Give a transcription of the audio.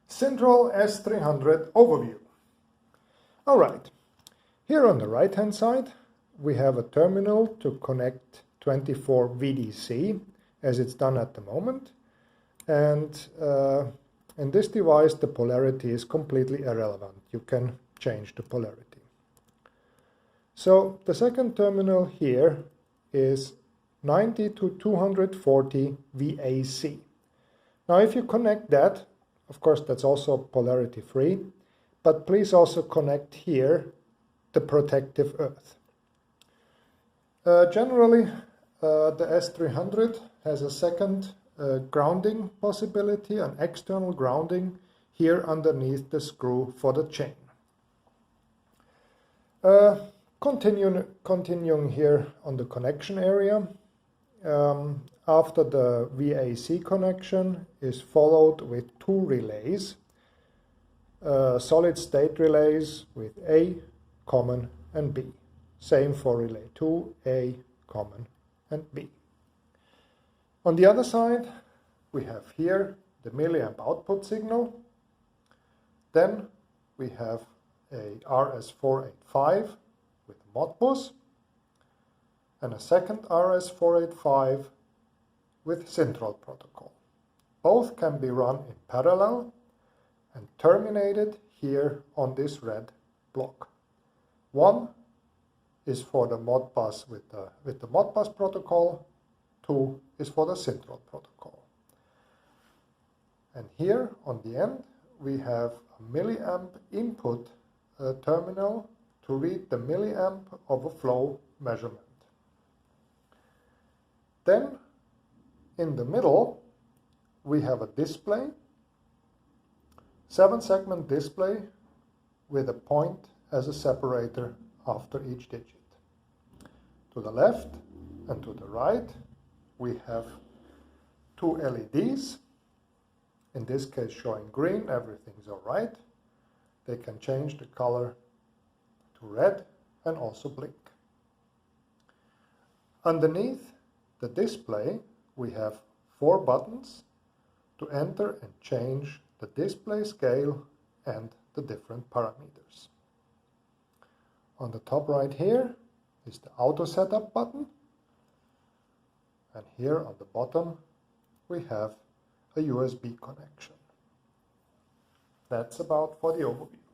Central S300 overview. Alright, here on the right hand side we have a terminal to connect 24 VDC as it's done at the moment, and in this device the polarity is completely irrelevant. You can change the polarity. So the second terminal here is 90 to 240 VAC. Now if you connect that, of course that's also polarity free, but please also connect here the protective earth. Generally the S300 has a second grounding possibility, an external grounding here underneath the screw for the chain. Continuing here on the connection area, after the VAC connection is followed with two relays, solid state relays with A, common and B. Same for relay 2, A, common and B. On the other side we have here the milliamp output signal. Then we have a RS485 with a Modbus and a second RS485 with Syntrol protocol. Both can be run in parallel and terminated here on this red block. One is for the Modbus with the Modbus protocol, 2 is for the Syntrol protocol. And here on the end we have a milliamp input terminal to read the milliamp of a flow measurement. Then in the middle we have a display, 7-segment display with a point as a separator after each digit. To the left and to the right we have two LEDs, in this case showing green, everything's alright. They can change the color to red and also blink. Underneath the display we have 4 buttons to enter and change the display scale and the different parameters. On the top right here is the auto setup button, and here on the bottom we have a USB connection. That's about for the overview.